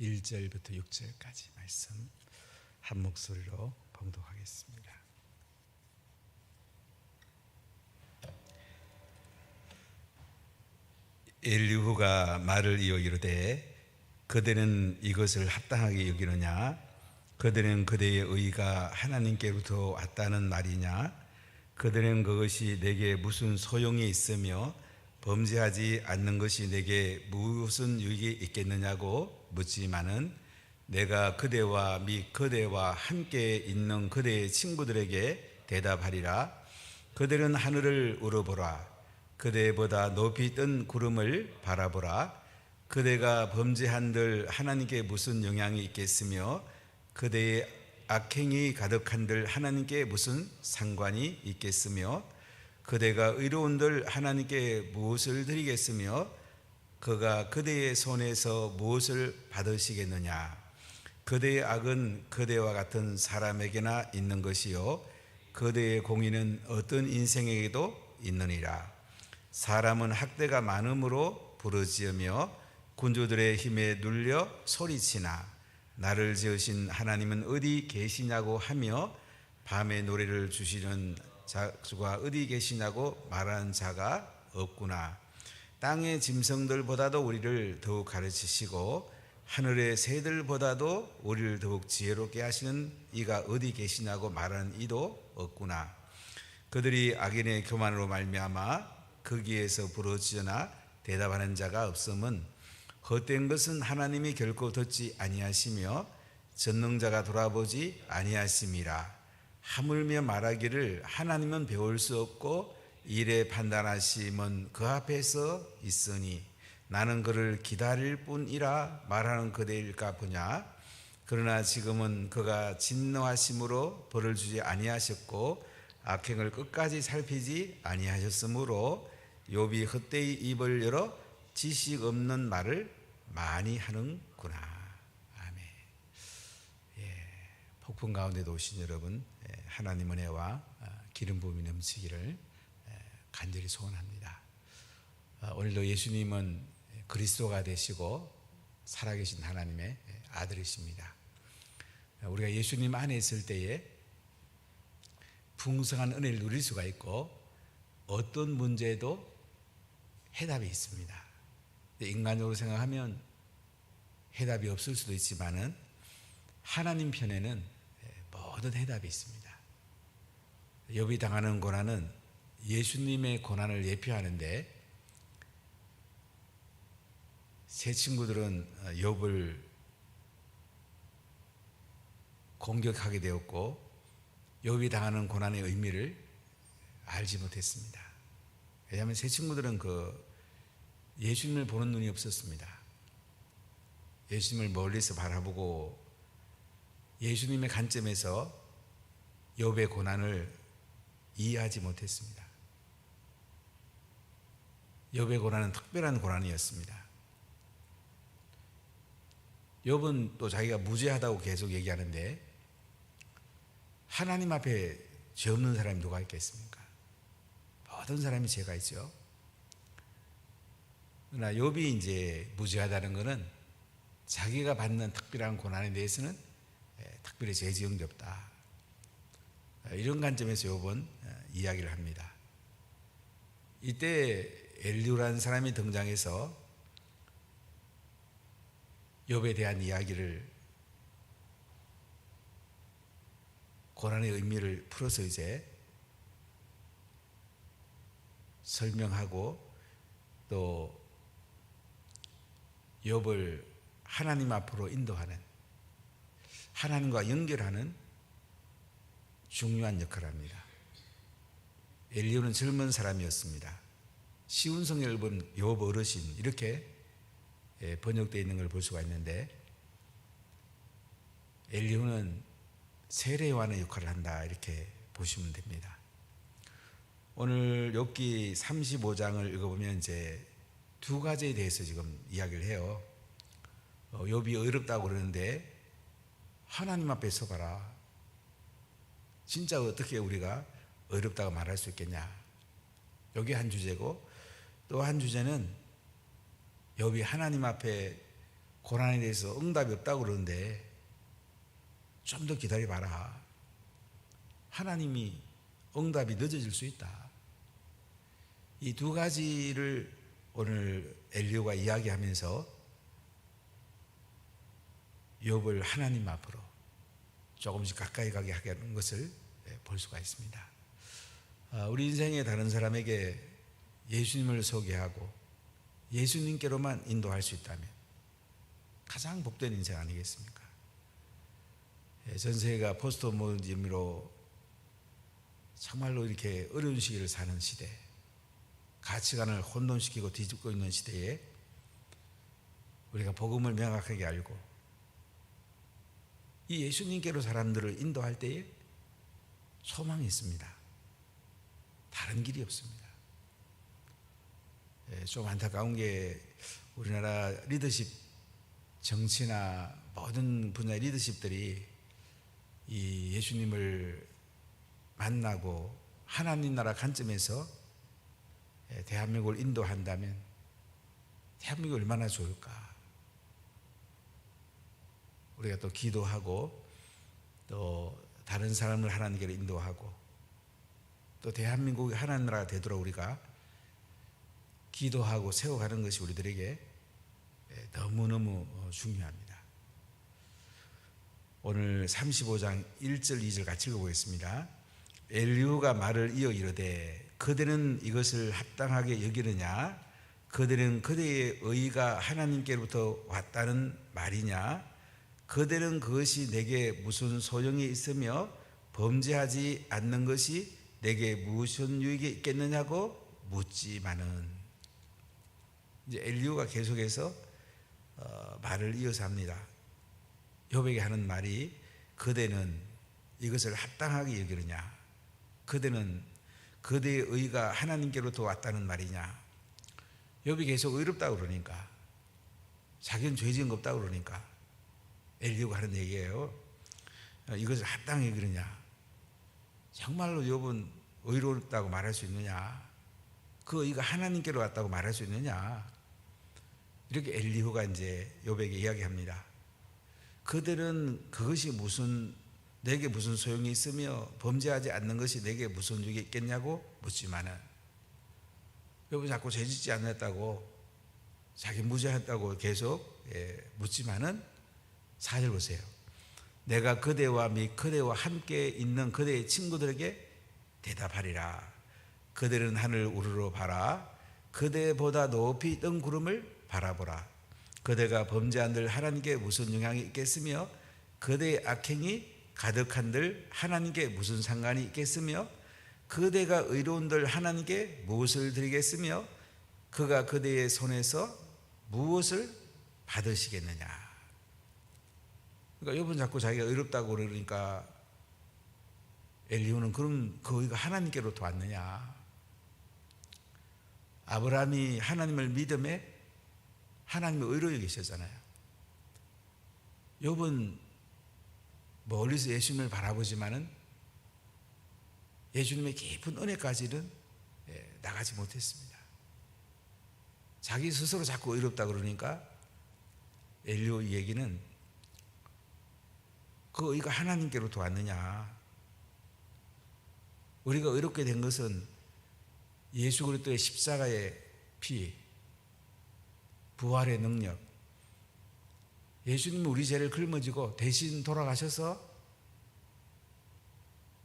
1절부터 6절까지 말씀 한 목소리로 봉독하겠습니다. 엘리후가 말을 이어 이르되 그대는 이것을 합당하게 여기느냐? 그대는 그대의 의가 하나님께로부터 왔다는 말이냐? 그대는 그것이 내게 무슨 소용이 있으며 범죄하지 않는 것이 내게 무슨 유익이 있겠느냐고 묻지만은 내가 그대와 및 그대와 함께 있는 그대의 친구들에게 대답하리라. 그들은 하늘을 우러보라. 그대보다 높이 뜬 구름을 바라보라. 그대가 범죄한들 하나님께 무슨 영향이 있겠으며 그대의 악행이 가득한들 하나님께 무슨 상관이 있겠으며 그대가 의로운들 하나님께 무엇을 드리겠으며 그가 그대의 손에서 무엇을 받으시겠느냐? 그대의 악은 그대와 같은 사람에게나 있는 것이요 그대의 공의는 어떤 인생에게도 있느니라. 사람은 학대가 많음으로 부르짖으며 군주들의 힘에 눌려 소리치나 나를 지으신 하나님은 어디 계시냐고 하며 밤에 노래를 주시는 자가 어디 계시냐고 말하는 자가 없구나. 땅의 짐승들보다도 우리를 더욱 가르치시고 하늘의 새들보다도 우리를 더욱 지혜롭게 하시는 이가 어디 계시냐고 말하는 이도 없구나. 그들이 악인의 교만으로 말미암아 거기에서 부르짖으나 대답하는 자가 없음은 헛된 것은 하나님이 결코 듣지 아니하시며 전능자가 돌아보지 아니하심이라. 하물며 말하기를 하나님은 배울 수 없고 일에 판단하심은 그 앞에서 있으니 나는 그를 기다릴 뿐이라 말하는 그대일까 보냐. 그러나 지금은 그가 진노하심으로 벌을 주지 아니하셨고 악행을 끝까지 살피지 아니하셨으므로 욥이 헛되이 입을 열어 지식 없는 말을 많이 하는구나. 아멘. 폭풍 가운데도 오신 여러분, 하나님 은혜와 기름 부음이 넘치기를 간절히 소원합니다. 오늘도 예수님은 그리스도가 되시고 살아계신 하나님의 아들이십니다. 우리가 예수님 안에 있을 때에 풍성한 은혜를 누릴 수가 있고 어떤 문제에도 해답이 있습니다. 인간적으로 생각하면 해답이 없을 수도 있지만은 하나님 편에는 모든 해답이 있습니다. 욥이 당하는 고난은 예수님의 고난을 예표하는데 세 친구들은 욥을 공격하게 되었고 욥이 당하는 고난의 의미를 알지 못했습니다. 왜냐하면 세 친구들은 예수님을 보는 눈이 없었습니다. 예수님을 멀리서 바라보고 예수님의 관점에서 욥의 고난을 이해하지 못했습니다. 욥의 고난은 특별한 고난이었습니다. 욥은 또 자기가 무죄하다고 계속 얘기하는데 하나님 앞에 죄 없는 사람이 누가 있겠습니까? 모든 사람이 죄가 있죠. 그러나 욥이 이제 무죄하다는 것은 자기가 받는 특별한 고난에 대해서는 특별히 죄 지은 게 없다. 이런 관점에서 욥은 이야기를 합니다. 이때 엘리후라는 사람이 등장해서 욥에 대한 이야기를 고난의 의미를 풀어서 이제 설명하고 또 욥을 하나님 앞으로 인도하는 하나님과 연결하는 중요한 역할을 합니다. 엘리후는 젊은 사람이었습니다. 쉬운 성경을 본 욥 어르신 이렇게 번역되어 있는 걸 볼 수가 있는데 엘리후는 세례요한의 역할을 한다 이렇게 보시면 됩니다. 오늘 욥기 35장을 읽어보면 이제 두 가지에 대해서 지금 이야기를 해요. 욥이 어렵다고 그러는데 하나님 앞에 서봐라. 진짜 어떻게 우리가 어렵다고 말할 수 있겠냐. 여기 한 주제고 또 한 주제는 욥이 하나님 앞에 고난에 대해서 응답이 없다고 그러는데 좀 더 기다려봐라. 하나님이 응답이 늦어질 수 있다. 이 두 가지를 오늘 엘리야가 이야기하면서 욥을 하나님 앞으로 조금씩 가까이 가게 하는 것을 볼 수가 있습니다. 우리 인생의 다른 사람에게 예수님을 소개하고 예수님께로만 인도할 수 있다면 가장 복된 인생 아니겠습니까? 전 세계가 포스트 모더니즘으로 정말로 이렇게 어려운 시기를 사는 시대, 가치관을 혼돈시키고 뒤집고 있는 시대에 우리가 복음을 명확하게 알고 이 예수님께로 사람들을 인도할 때에 소망이 있습니다. 다른 길이 없습니다. 좀 안타까운 게 우리나라 리더십, 정치나 모든 분야의 리더십들이 이 예수님을 만나고 하나님 나라 관점에서 대한민국을 인도한다면 대한민국이 얼마나 좋을까. 우리가 또 기도하고 또 다른 사람을 하나님께로 인도하고 또 대한민국이 하나님 나라가 되도록 우리가 기도하고 세워가는 것이 우리들에게 너무너무 중요합니다. 오늘 35장 1절 2절 같이 읽어보겠습니다. 엘리후가 말을 이어 이르되 그대는 이것을 합당하게 여기느냐? 그대는 그대의 의가 하나님께로부터 왔다는 말이냐? 그대는 그것이 내게 무슨 소용이 있으며 범죄하지 않는 것이 내게 무슨 유익이 있겠느냐고 묻지만은, 이제 엘리후가 계속해서 말을 이어서 합니다. 욥에게 하는 말이 그대는 이것을 합당하게 여기느냐? 그대는 그대의 의가 하나님께로부터 왔다는 말이냐? 욥이 계속 의롭다고 그러니까, 자기는 죄 지은 거 없다고 그러니까 엘리후가 하는 얘기예요. 이것을 합당하게 여기느냐? 정말로 욥은 의롭다고 말할 수 있느냐? 그 의가 하나님께로 왔다고 말할 수 있느냐? 이렇게 엘리후가 이제 욥에게 이야기합니다. 그들은 그것이 내게 무슨 소용이 있으며 범죄하지 않는 것이 내게 무슨 유익이 있겠냐고 묻지만은, 욥은 자꾸 죄짓지 않았다고, 자기 무죄했다고 계속 묻지만은 4절 보세요. 내가 그대와 및 그대와 함께 있는 그대의 친구들에게 대답하리라. 그들은 하늘 우러러 봐라. 그대보다 높이 뜬 구름을 바라보라. 그대가 범죄한들 하나님께 무슨 영향이 있겠으며 그대의 악행이 가득한들 하나님께 무슨 상관이 있겠으며 그대가 의로운들 하나님께 무엇을 드리겠으며 그가 그대의 손에서 무엇을 받으시겠느냐? 그러니까 욥은 자꾸 자기가 의롭다고 그러니까 엘리후는 그럼 그 의가 하나님께로부터 왔느냐? 아브라함이 하나님을 믿음에 하나님의 의로 여기셨잖아요. 욥은 멀리서 예수님을 바라보지만은 예수님의 깊은 은혜까지는 나가지 못했습니다. 자기 스스로 자꾸 의롭다 그러니까 엘리후 얘기는 그 의가 하나님께로부터 왔느냐? 우리가 의롭게 된 것은 예수 그리스도의 십자가의 피, 부활의 능력, 예수님이 우리 죄를 짊어지고 대신 돌아가셔서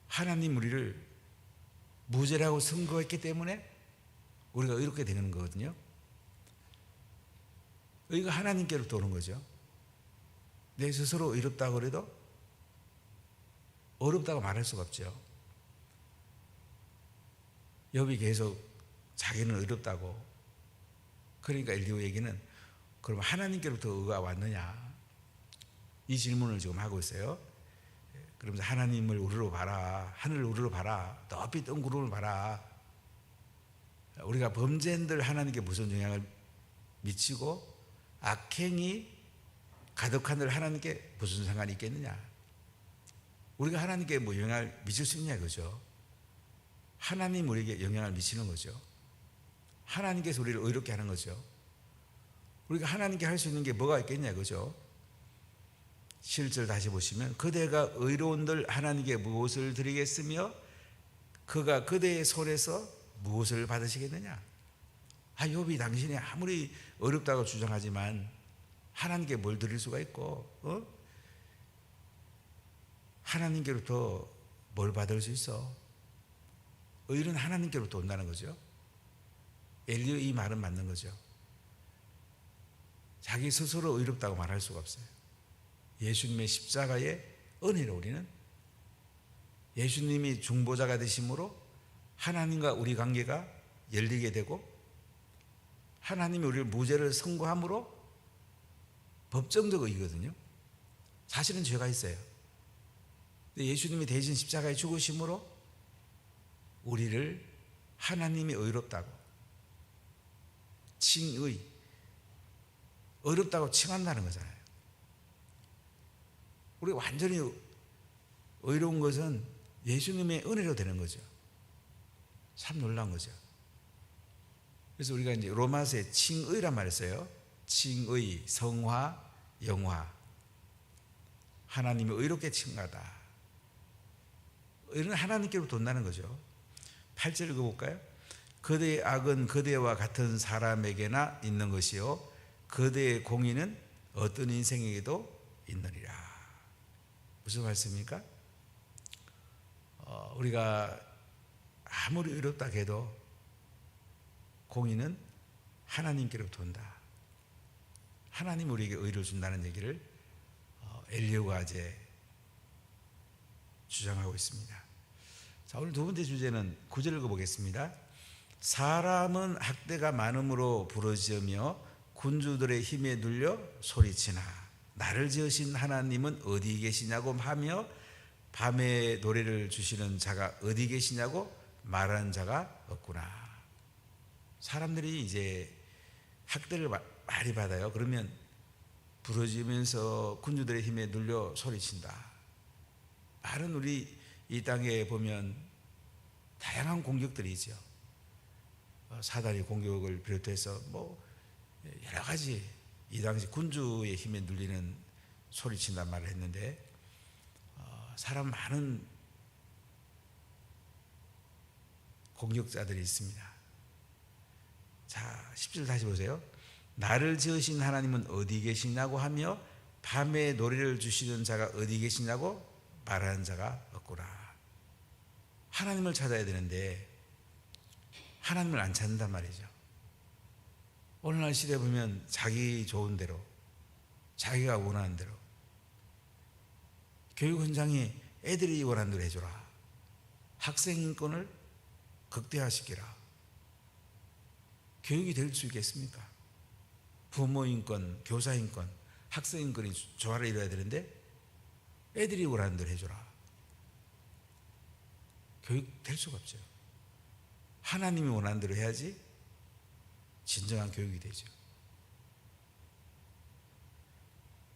하나님 우리를 무죄라고 선고했기 때문에 우리가 의롭게 되는 거거든요. 의가 하나님께로부터 오는 거죠. 내 스스로 의롭다고 그래도 어렵다고 말할 수가 없죠. 욥이 계속 자기는 의롭다고, 그러니까 엘리후 얘기는 그럼 하나님께로부터 의가 왔느냐? 이 질문을 지금 하고 있어요. 그러면서 하나님을 우러러 봐라. 하늘을 우러러 봐라. 높이 뜬 구름을 봐라. 우리가 범죄인들 하나님께 무슨 영향을 미치고 악행이 가득한들 하나님께 무슨 상관이 있겠느냐? 우리가 하나님께 뭐 영향을 미칠 수 있냐 그죠? 하나님 우리에게 영향을 미치는 거죠. 하나님께서 우리를 의롭게 하는 거죠. 우리가 하나님께 할 수 있는 게 뭐가 있겠냐, 그죠? 7절 다시 보시면 그대가 의로운들 하나님께 무엇을 드리겠으며 그가 그대의 손에서 무엇을 받으시겠느냐? 욥이 당신이 아무리 어렵다고 주장하지만 하나님께 뭘 드릴 수가 있고 하나님께로부터 뭘 받을 수 있어? 의는 하나님께로부터 온다는 거죠. 엘리야 이 말은 맞는 거죠. 자기 스스로 의롭다고 말할 수가 없어요. 예수님의 십자가의 은혜로 우리는 예수님이 중보자가 되심으로 하나님과 우리 관계가 열리게 되고 하나님이 우리를 무죄를 선고함으로 법정적 의거든요. 사실은 죄가 있어요. 근데 예수님이 대신 십자가에 죽으심으로 우리를 하나님이 의롭다고 칭의 의롭다고 칭한다는 거잖아요. 우리가 완전히 의로운 것은 예수님의 은혜로 되는 거죠. 참 놀라운 거죠. 그래서 우리가 이제 로마서에 칭의란 말을 써요. 칭의, 성화, 영화. 하나님이 의롭게 칭하다. 의는 하나님께로부터 온다는 거죠. 8절 읽어볼까요? 그대의 악은 그대와 같은 사람에게나 있는 것이요 그대의 공의는 어떤 인생에게도 있느니라. 무슨 말씀입니까? 우리가 아무리 의롭다 해도 공의는 하나님께로부터 온다. 하나님 우리에게 의를 준다는 얘기를 엘리야가 이제 주장하고 있습니다. 자, 오늘 두 번째 주제는 9절 읽어보겠습니다. 사람은 학대가 많음으로 부르짖으며 군주들의 힘에 눌려 소리치나 나를 지으신 하나님은 어디 계시냐고 하며 밤에 노래를 주시는 자가 어디 계시냐고 말하는 자가 없구나. 사람들이 이제 학대를 많이 받아요. 그러면 부르짖으면서 군주들의 힘에 눌려 소리친다. 많은 우리 이 땅에 보면 다양한 공격들이 있죠. 사단의 공격을 비롯해서 뭐 여러 가지 이 당시 군주의 힘에 눌리는 소리친단 말을 했는데 사람 많은 공격자들이 있습니다. 자, 10절 다시 보세요. 나를 지으신 하나님은 어디 계시냐고 하며 밤에 노래를 주시는 자가 어디 계시냐고 말하는 자가 없구나. 하나님을 찾아야 되는데 하나님을 안 찾는단 말이죠. 오늘날 시대에 보면 자기 좋은 대로 자기가 원하는 대로 교육 현장에 애들이 원하는 대로 해줘라. 학생 인권을 극대화시키라. 교육이 될 수 있겠습니까? 부모 인권, 교사 인권, 학생 인권이 조화를 이뤄야 되는데 애들이 원하는 대로 해줘라. 교육 될 수가 없죠. 하나님이 원하는 대로 해야지 진정한 교육이 되죠.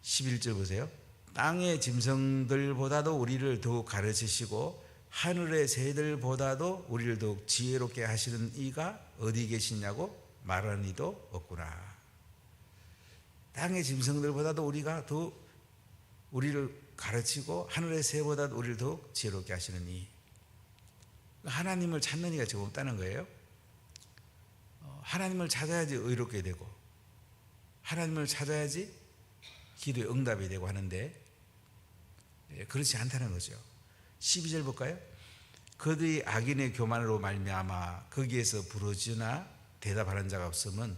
11절 보세요. 땅의 짐승들보다도 우리를 더욱 가르치시고 하늘의 새들보다도 우리를 더욱 지혜롭게 하시는 이가 어디 계시냐고 말하는 이도 없구나. 땅의 짐승들보다도 우리가 더 우리를 가르치고 하늘의 새보다도 우리를 더욱 지혜롭게 하시는 이. 하나님을 찾는 이가 지금 없다는 거예요. 하나님을 찾아야지 의롭게 되고 하나님을 찾아야지 기도의 응답이 되고 하는데 그렇지 않다는 거죠. 12절 볼까요? 그들이 악인의 교만으로 말미암아 거기에서 부르짖으나 대답하는 자가 없으면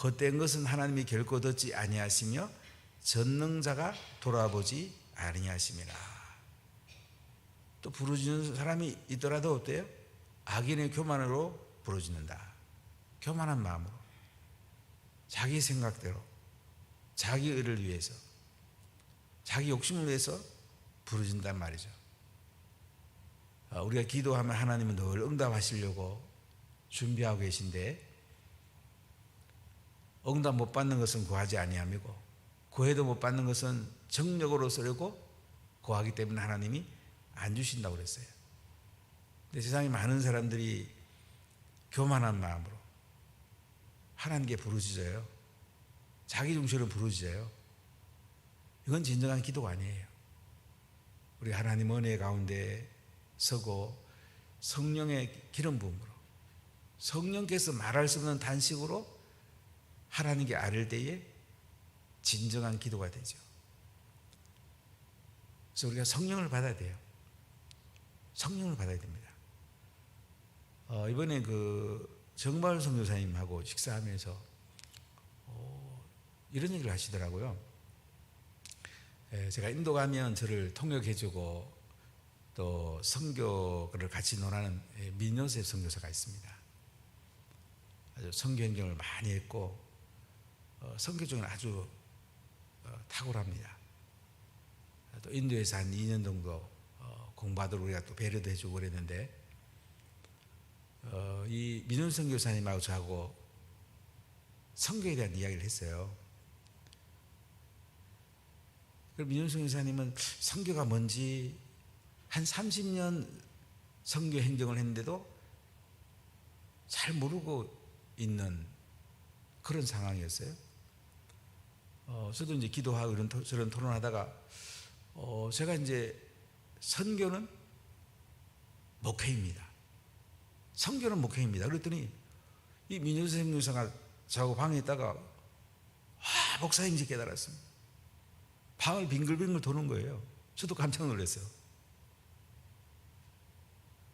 헛된 것은 하나님이 결코 듣지 아니하시며 전능자가 돌아보지 아니하심이라. 또 부르짖는 사람이 있더라도 어때요? 악인의 교만으로 부르짖는다. 교만한 마음으로 자기 생각대로 자기 의를 위해서 자기 욕심을 위해서 부르짖는단 말이죠. 우리가 기도하면 하나님은 늘 응답하시려고 준비하고 계신데 응답 못 받는 것은 구하지 아니함이고 구해도 못 받는 것은 정력으로 쓰려고 구하기 때문에 하나님이 안 주신다고 그랬어요. 근데 세상에 많은 사람들이 교만한 마음으로 하나님께 부르짖어요. 자기 중심으로 부르짖어요. 이건 진정한 기도가 아니에요. 우리 하나님 은혜 가운데 서고 성령의 기름 부음으로, 성령께서 말할 수 없는 단식으로 하나님께 아뢰을 때에 진정한 기도가 되죠. 그래서 우리가 성령을 받아야 돼요. 성령을 받아야 됩니다. 이번에 정바울 선교사님하고 식사하면서 이런 얘기를 하시더라고요. 제가 인도 가면 저를 통역해주고 또 선교를 같이 논하는 민요셉 선교사가 있습니다. 아주 선교 행정을 많이 했고 선교 중에 아주 탁월합니다. 또 인도에서 한 2년 정도 공부하도록 우리가 또 배려도 해주고 그랬는데 이 민윤성 교사님하고 저하고 선교에 대한 이야기를 했어요. 그럼 민윤성 교사님은 선교가 뭔지 한 30년 선교 행정을 했는데도 잘 모르고 있는 그런 상황이었어요. 저도 이제 기도하고 저런 토론하다가 제가 이제 선교는 목회입니다. 선교는 목회입니다. 그랬더니 이 민효선 교사가 저하고 방에 있다가 목사님인지 깨달았습니다. 방을 빙글빙글 도는 거예요. 저도 깜짝 놀랐어요.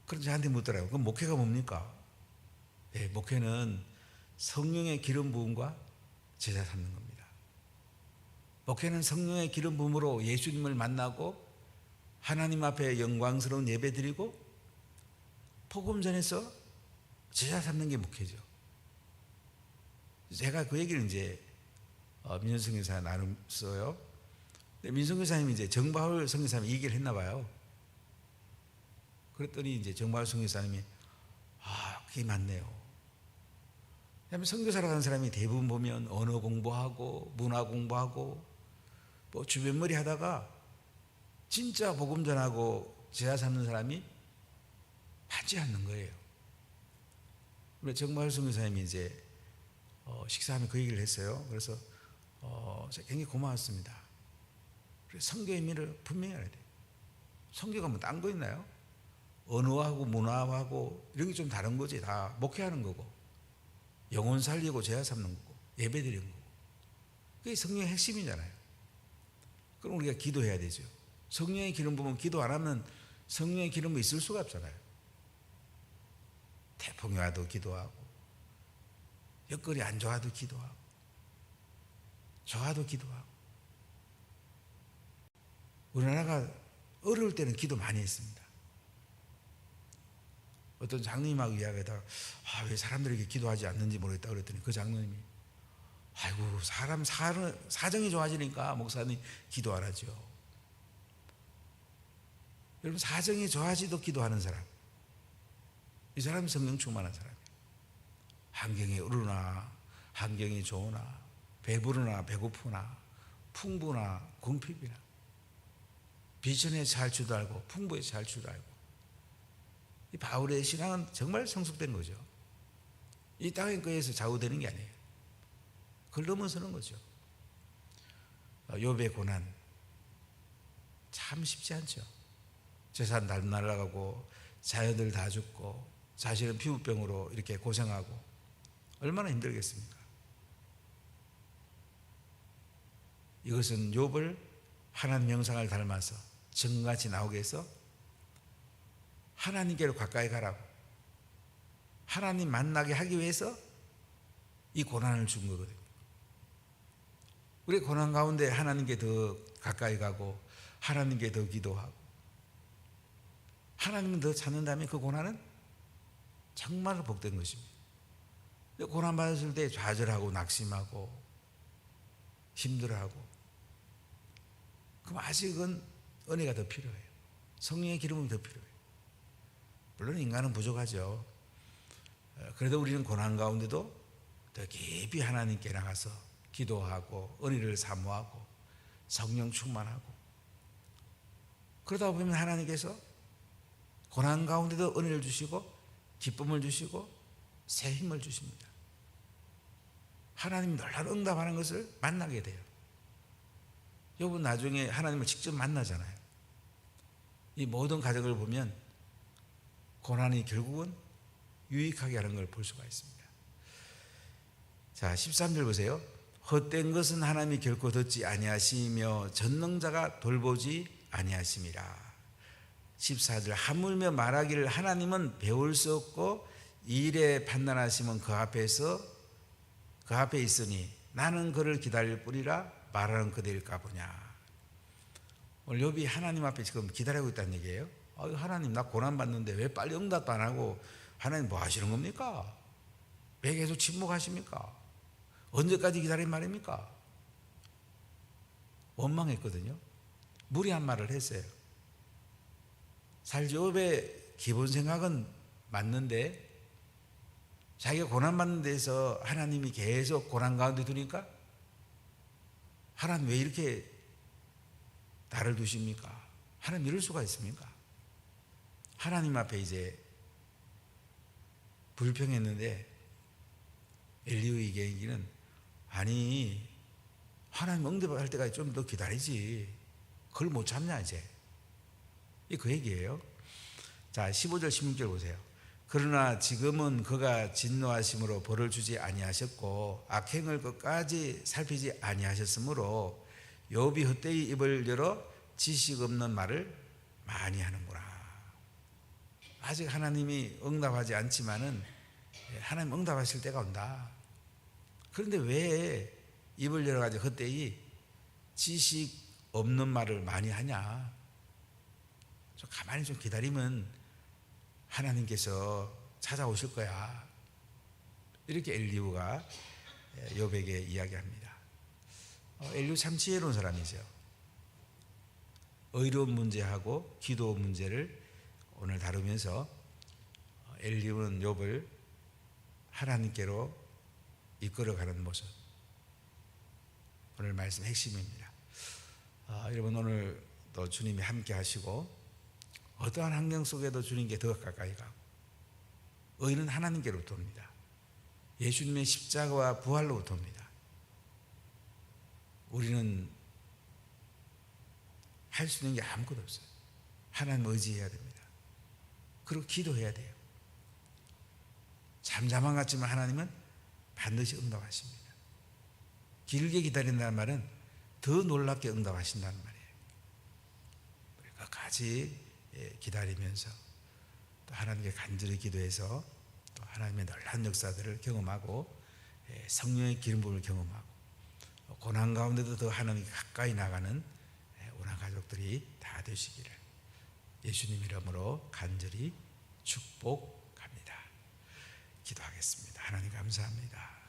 그래서 저한테 묻더라고요. 그럼 목회가 뭡니까? 네, 목회는 성령의 기름 부음과 제자 삼는 겁니다. 목회는 성령의 기름 부음으로 예수님을 만나고 하나님 앞에 영광스러운 예배 드리고 복음 전해서 제자 삼는 게 목회죠. 제가 그 얘기를 이제 민현성 교사 나눴어요. 민성 교사님이 이제 정바울 선교사님이 얘기를 했나 봐요. 그랬더니 이제 정바울 선교사님이 그게 맞네요. 왜냐하면 선교사로 가는 사람이 대부분 보면 언어 공부하고 문화 공부하고 뭐 주변머리 하다가 진짜 복음 전하고 제자 삼는 사람이 많지 않는 거예요. 그래서 정바울 선교사님이 이제 식사하면 그 얘기를 했어요. 그래서 제가 굉장히 고마웠습니다. 그래서 선교의 의미를 분명히 알아야 돼요. 선교가 뭐 딴 거 있나요? 언어하고 문화하고 이런 게 좀 다른 거지. 다 목회하는 거고 영혼 살리고 제자 삼는 거고 예배 드리는 거고 그게 성령의 핵심이잖아요. 그럼 우리가 기도해야 되죠. 성령의 기름 부으면 기도 안 하면 성령의 기름이 있을 수가 없잖아요. 태풍이 와도 기도하고 여건이 안 좋아도 기도하고 좋아도 기도하고 우리나라가 어려울 때는 기도 많이 했습니다. 어떤 장로님하고 이야기하다가 왜 사람들이 이렇게 기도하지 않는지 모르겠다 그랬더니 그 장로님이 아이고 사람 사정이 좋아지니까 목사님 기도 안 하죠. 여러분 사정이 좋아지도 기도하는 사람 이 사람이 성령 충만한 사람이에요. 환경이 어려우나 환경이 좋으나 배부르나 배고프나 풍부나 궁핍이나 비전에 잘 줄도 알고 풍부에 잘 줄도 알고 이 바울의 신앙은 정말 성숙된 거죠. 이 땅의 거에서 좌우되는 게 아니에요. 그걸 넘어서는 거죠. 욥의 고난 참 쉽지 않죠. 재산 다 날아가고 자녀들 다 죽고 자신은 피부병으로 이렇게 고생하고 얼마나 힘들겠습니까? 이것은 욥을 하나님 형상을 닮아서 정같이 나오게 해서 하나님께로 가까이 가라고 하나님 만나게 하기 위해서 이 고난을 준 거거든요. 우리 고난 가운데 하나님께 더 가까이 가고 하나님께 더 기도하고 하나님을 더 찾는다면 그 고난은 정말로 복된 것입니다. 고난 받았을 때 좌절하고 낙심하고 힘들어하고 그럼 아직은 은혜가 더 필요해요. 성령의 기름이 더 필요해요. 물론 인간은 부족하죠. 그래도 우리는 고난 가운데도 더 깊이 하나님께 나가서 기도하고 은혜를 사모하고 성령 충만하고 그러다 보면 하나님께서 고난 가운데도 은혜를 주시고 기쁨을 주시고 새 힘을 주십니다. 하나님이 놀라운 응답하는 것을 만나게 돼요. 욥은 나중에 하나님을 직접 만나잖아요. 이 모든 가정을 보면 고난이 결국은 유익하게 하는 걸 볼 수가 있습니다. 자, 13절 보세요. 헛된 것은 하나님이 결코 듣지 아니하시며 전능자가 돌보지 아니하심이라. 14절 하물며 말하기를 하나님은 배울 수 없고 일에 판단하시면 그 앞에 있으니 나는 그를 기다릴 뿐이라 말하는 그대일까 보냐. 오늘 욥이 하나님 앞에 지금 기다리고 있다는 얘기예요. 하나님 나 고난받는데 왜 빨리 응답도 안 하고 하나님 뭐 하시는 겁니까? 왜 계속 침묵하십니까? 언제까지 기다린 말입니까? 원망했거든요. 무리한 말을 했어요. 사실 욥의 기본 생각은 맞는데 자기가 고난받는 데서 하나님이 계속 고난 가운데 두니까 하나님 왜 이렇게 나를 두십니까? 하나님 이럴 수가 있습니까? 하나님 앞에 이제 불평했는데 엘리후의 얘기는 아니 하나님 응답할 때까지 좀 더 기다리지 그걸 못 참냐 이제 그 얘기예요. 자 15절 16절 보세요. 그러나 지금은 그가 진노하심으로 벌을 주지 아니하셨고 악행을 끝까지 살피지 아니하셨으므로 욥이 헛되이 입을 열어 지식 없는 말을 많이 하는구나. 아직 하나님이 응답하지 않지만은 하나님 응답하실 때가 온다. 그런데 왜 입을 열어가지고 헛되이 지식 없는 말을 많이 하냐. 좀 가만히 좀 기다리면 하나님께서 찾아오실 거야. 이렇게 엘리후가 욥에게 이야기합니다. 엘리후 참 지혜로운 사람이죠. 의로운 문제하고 기도 문제를 오늘 다루면서 엘리후는 욥을 하나님께로 이끌어가는 모습, 오늘 말씀 핵심입니다. 여러분 오늘도 주님이 함께 하시고 어떠한 환경 속에도 주님께 더 가까이 가고 의는 하나님께로부터 옵니다. 예수님의 십자가와 부활로부터 옵니다. 우리는 할 수 있는 게 아무것도 없어요. 하나님 의지해야 됩니다. 그리고 기도해야 돼요. 잠잠한 것 같지만 하나님은 반드시 응답하십니다. 길게 기다린다는 말은 더 놀랍게 응답하신다는 말이에요. 끝까지 기다리면서 또 하나님께 간절히 기도해서 또 하나님의 놀라운 역사들을 경험하고 성령의 기름 부음을 경험하고 고난 가운데도 더 하나님께 가까이 나가는 오늘 가족들이 다 되시기를 예수님 이름으로 간절히 축복합니다. 기도하겠습니다. 하나님 감사합니다.